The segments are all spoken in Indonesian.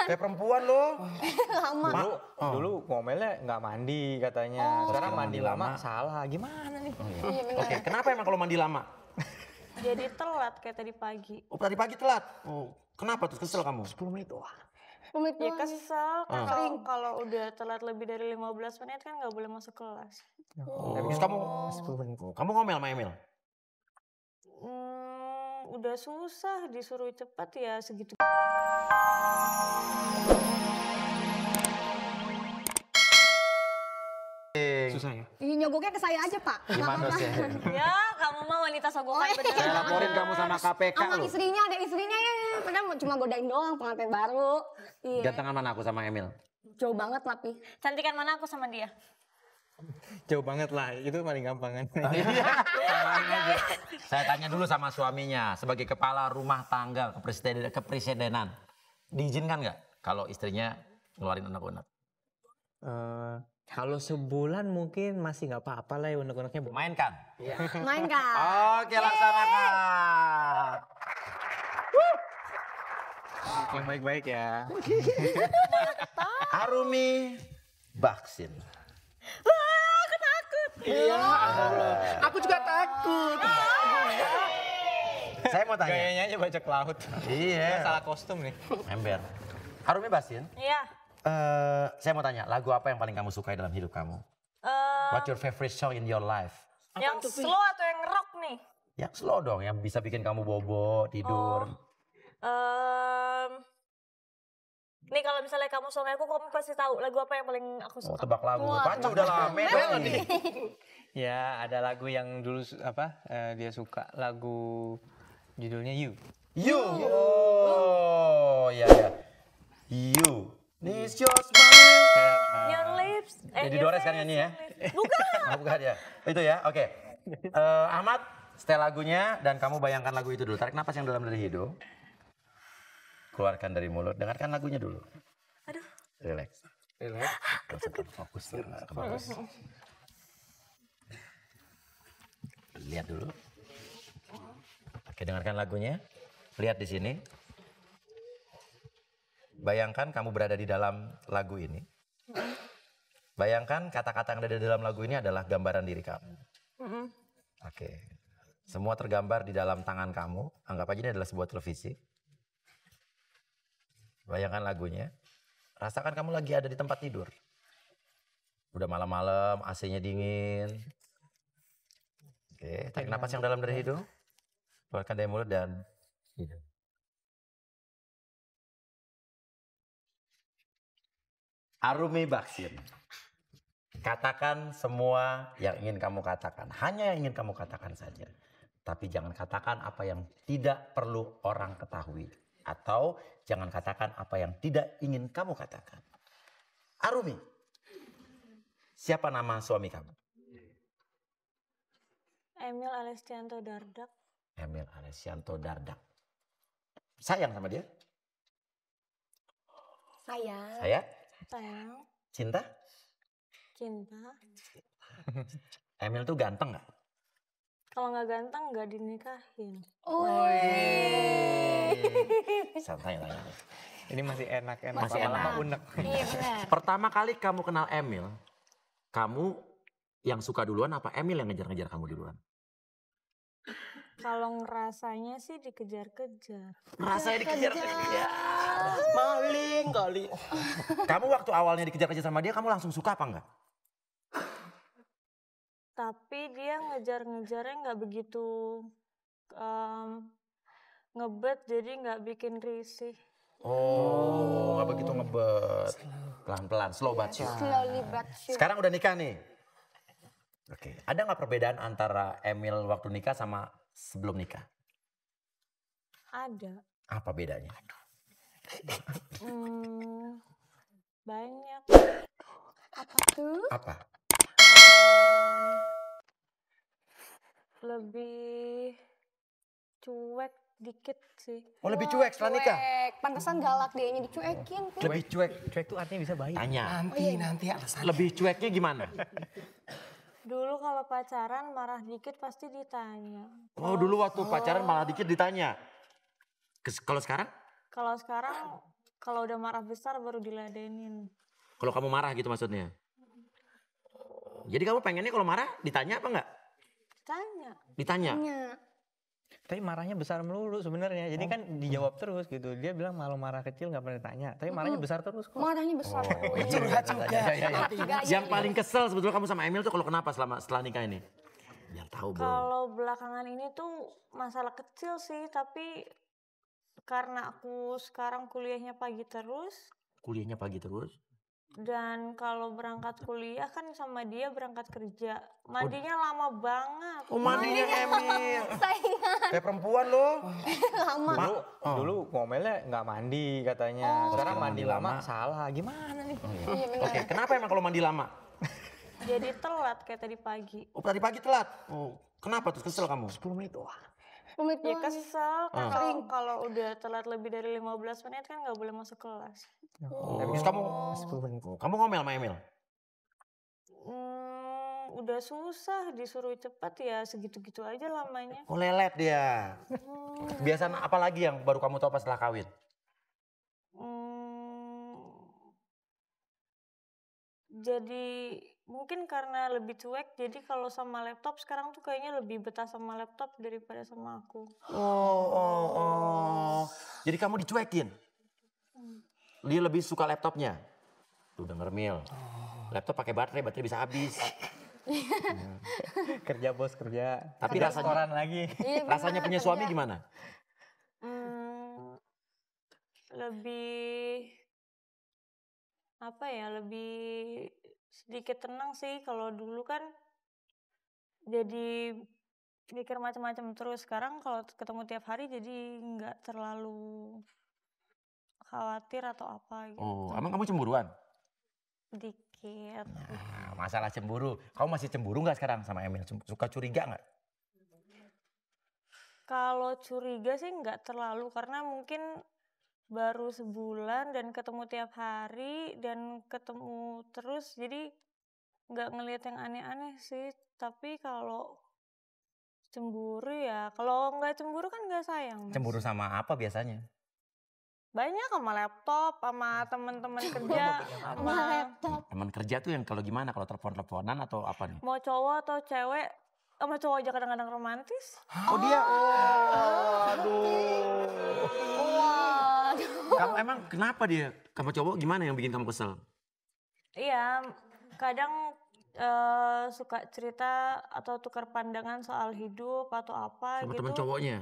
Kayak perempuan loh. Lama. Dulu ngomelnya nggak mandi katanya. Sekarang mandi lama salah. Gimana nih? Iya benar. Oke, kenapa emang kalau mandi lama? Jadi telat kayak tadi pagi. Oh, tadi pagi telat. Oh, kenapa tuh kesel kamu? 10 menit doang. Pemit Ya doang. kesel, kalau udah telat lebih dari 15 menit kan nggak boleh masuk kelas. Terus kamu 10 menit. kamu ngomel sama Emil? Udah susah disuruh cepat ya segitu. Susah ya? Ih, nyogoknya ke saya aja, Pak. Gimana sih? Ya, kamu mah wanita sogokan iya. beneran. Saya laporin kamu sama KPK Sama loh. istrinya, ada istrinya ya. Padahal cuma godain doang, pengantin baru. Iya. Gantengan mana aku sama Emil? Jauh banget lah, Pi. Cantikan mana aku sama dia? Jauh banget lah, itu paling gampang kan. Saya tanya dulu sama suaminya, sebagai kepala rumah tangga kepresidenan, diizinkan nggak kalau istrinya ngeluarin unek-unek? Kalau sebulan mungkin masih nggak apa-apa lah ya unek-uneknya. Mainkan. Main kan? Oke, laksanakan. Yang baik-baik ya. Arumi vaksin. Wah, aku takut. Iya, aku juga takut. Saya mau tanya. Gayanya aja bajak laut. Iya. Salah kostum nih. Ember. Arumi vaksin. Iya. Saya mau tanya, lagu apa yang paling kamu sukai dalam hidup kamu? What's your favorite song in your life? Yang slow atau yang rock nih? Yang slow dong, yang bisa bikin kamu bobo, tidur. Nih kalau misalnya kamu suami aku, kamu pasti tahu lagu apa yang paling aku Oh, suka. tebak lagu. Pancu udah lame dong nih. Ya, ada lagu yang dulu dia suka, lagu judulnya You. You. Oh, iya ya. You. This your smile. Your lips. Jadi your Dores kan face, nyanyi ya? Bukan. Oh, bukan ya. Itu ya, oke. Ahmad, setel lagunya dan kamu bayangkan lagu itu dulu. Tarik napas yang dalam dari hidung. Keluarkan dari mulut. Dengarkan lagunya dulu. Aduh. Relax. Relax. Fokus ya, bagus. Lihat dulu. Oke, dengarkan lagunya. Lihat di sini. Bayangkan kamu berada di dalam lagu ini. Bayangkan kata-kata yang ada di dalam lagu ini adalah gambaran diri kamu. Oke. Semua tergambar di dalam tangan kamu. Anggap aja ini adalah sebuah televisi. Bayangkan lagunya. Rasakan kamu lagi ada di tempat tidur. Udah malam-malam, AC-nya dingin. Oke, tarik napas yang dalam dari hidung. Keluarkan dari mulut dan hidung. Arumi vaksin. Katakan semua yang ingin kamu katakan. Hanya yang ingin kamu katakan saja. Tapi jangan katakan apa yang tidak perlu orang ketahui. Atau jangan katakan apa yang tidak ingin kamu katakan. Arumi, siapa nama suami kamu? Emil Alestianto Dardak. Emil Alessianto Dardak. Sayang sama dia? Sayang. Saya? Sayang. Cinta? Cinta. Emil tuh ganteng gak? Kalau nggak ganteng nggak dinikahin. Santai lah. Ini masih enak-enak. Masih enak. Unek. Iya benar. Pertama kali kamu kenal Emil, kamu yang suka duluan apa Emil yang ngejar-ngejar kamu duluan? Kalau ngerasanya sih dikejar-kejar. Rasanya dikejar-kejar. Maling kali. Kamu waktu awalnya dikejar-kejar sama dia, kamu langsung suka apa enggak? Tapi dia ngejar-ngejarnya nggak begitu ngebet, jadi nggak bikin risih. Oh, nggak begitu ngebet. Pelan-pelan, slow but sure. Slowly but sure. Sekarang udah nikah nih. Oke, ada nggak perbedaan antara Emil waktu nikah sama sebelum nikah? Ada. Apa bedanya? Banyak. Apa tuh? Apa? Lebih cuek dikit sih. Oh, lebih cuek setelah nikah? Pantesan galak dianya dicuekin. Pi. Lebih cuek. Cuek tuh artinya bisa baik. Tanya. Nanti alasan. Lebih cueknya gimana? Dulu kalau pacaran marah dikit pasti ditanya. Oh, dulu waktu pacaran malah dikit ditanya. Kalau sekarang? Kalau sekarang Kalau udah marah besar baru diladenin. Kalau kamu marah gitu maksudnya. Jadi kamu pengennya kalau marah ditanya apa enggak? Ditanya. Tanya. Tapi marahnya besar melulu sebenarnya. Jadi kan dijawab terus gitu. Dia bilang malu marah kecil nggak pernah ditanya. Tapi marahnya besar terus kok. Marahnya besar. Curhat juga. Yang paling kesel sebetulnya kamu sama Emil tuh kalau kenapa setelah nikah ini? Biar tahu bro. Kalau belakangan ini tuh masalah kecil sih, tapi karena aku sekarang kuliahnya pagi terus. Kuliahnya pagi terus. Dan kalau berangkat kuliah kan sama dia berangkat kerja. Mandinya lama banget. Oh mandinya Emil. Saingan. Kayak perempuan loh. Lama. Dulu ngomelnya nggak mandi katanya. Sekarang mandi lama salah. Gimana nih? Iya benar. Oke, kenapa emang kalau mandi lama? Jadi telat kayak tadi pagi. Oh tadi pagi telat. Oh, kenapa tuh kesel kamu? 10 menit doang. Pemit Ya doang. kesel kan kalau udah telat lebih dari 15 menit kan nggak boleh masuk kelas. Oh, terus kamu 10 menit. kamu ngomel sama Emil? Udah susah disuruh cepet ya segitu-gitu aja lamanya. Oh lelet dia. Kebiasaan apa lagi yang baru kamu tahu pas setelah kawin? Jadi mungkin karena lebih cuek, jadi kalau sama laptop sekarang tuh kayaknya lebih betah sama laptop daripada sama aku. Oh. Jadi kamu dicuekin? Dia lebih suka laptopnya? Tuh denger Mil. Laptop pakai baterai bisa habis. Kerja bos kerja. Tapi Kerja rasanya- setoran lagi. Iya, Rasanya benar, punya kerja. suami gimana? Lebih apa ya, lebih sedikit tenang sih. Kalau dulu kan jadi mikir macam-macam terus. Sekarang kalau ketemu tiap hari jadi nggak terlalu khawatir atau apa gitu. Oh, emang kamu cemburuan? Dikit. Nah, masalah cemburu. Kamu masih cemburu nggak sekarang sama Emil? Suka curiga nggak? Kalau curiga sih nggak terlalu, karena mungkin baru sebulan dan ketemu tiap hari dan ketemu terus, jadi nggak ngelihat yang aneh-aneh sih. Tapi kalau cemburu ya, kalau nggak cemburu kan nggak sayang, Mas. Cemburu sama apa biasanya? Banyak, sama laptop, sama teman-teman kerja, sama Teman kerja tuh yang kalau gimana? Kalau telepon-teleponan atau apa nih? mau cowok atau cewek. Sama cowok aja kadang-kadang romantis. Oh dia. Aduh. Waduh. Kamu emang kenapa dia? Kamu cowok gimana yang bikin kamu kesel? Iya, kadang suka cerita atau tukar pandangan soal hidup atau apa Sama gitu. teman cowoknya?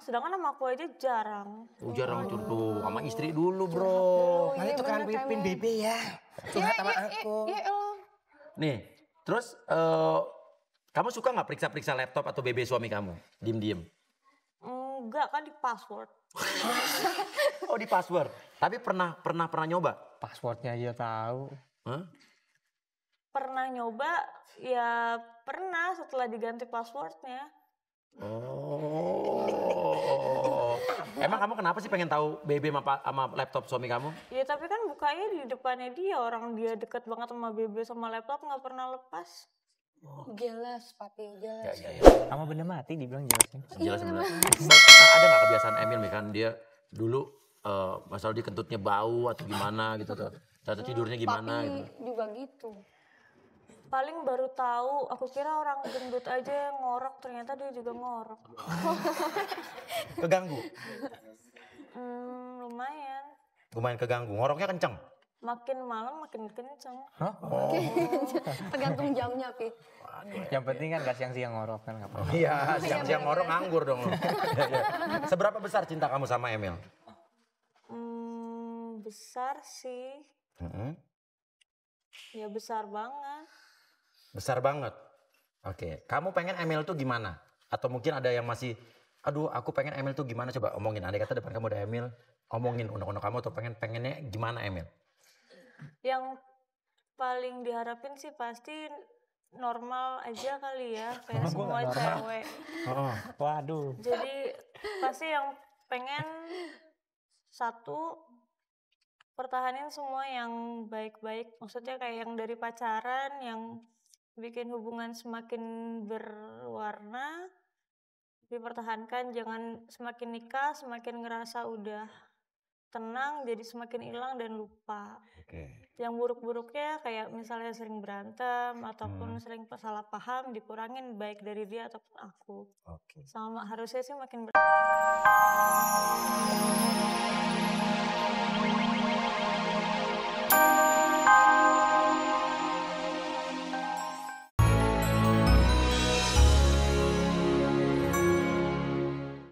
Sedangkan sama aku aja jarang. Oh, jarang tuh sama istri dulu bro. Nanti tukeran pimpin BB ya. Curhat sama aku. Iya, elah. Nih, terus kamu suka nggak periksa-periksa laptop atau BB suami kamu? Diem-diem. Enggak, kan di password. Oh di password. Tapi pernah nyoba? Passwordnya aja tahu. Hah? Pernah nyoba, ya pernah setelah diganti passwordnya. Oh. Emang kamu kenapa sih pengen tahu BB sama laptop suami kamu? Ya tapi kan bukanya di depannya dia, orang dia deket banget sama BB sama laptop nggak pernah lepas. Jelas, papi, jelas. Sama benda mati dibilang jelasin. Jelas sebenarnya. Ada nggak kebiasaan Emil nih kan dia dulu masalah dia kentutnya bau atau gimana gitu tuh. Atau tidurnya gimana gitu. Papi juga gitu. Paling baru tahu, aku kira orang gendut aja yang ngorok, ternyata dia juga ngorok. Keganggu? Lumayan. Lumayan keganggu. Ngoroknya kenceng? Makin malam makin kenceng. Tergantung jamnya, Pi. Yang penting kan gak siang-siang ngorok kan nggak apa-apa. Iya, siang-siang ngorok nganggur dong. Seberapa besar cinta kamu sama Emil? Besar sih. Ya besar banget. Besar banget. Oke, kamu pengen Emil tuh gimana? Atau mungkin ada yang masih, aduh aku pengen Emil tuh gimana? Coba omongin, andai kata depan kamu ada Emil, omongin unek-unek kamu atau pengennya gimana Emil? Yang paling diharapin sih pasti normal aja kali ya, kayak semua cewek. Waduh. Jadi pasti yang pengen satu, pertahanin semua yang baik-baik. Maksudnya kayak yang dari pacaran, yang bikin hubungan semakin berwarna, dipertahankan. Jangan semakin nikah, semakin ngerasa udah tenang jadi semakin hilang dan lupa. Oke. Yang buruk-buruknya kayak misalnya sering berantem ataupun sering salah paham dikurangin baik dari dia ataupun aku. Oke. Sama harusnya sih makin ber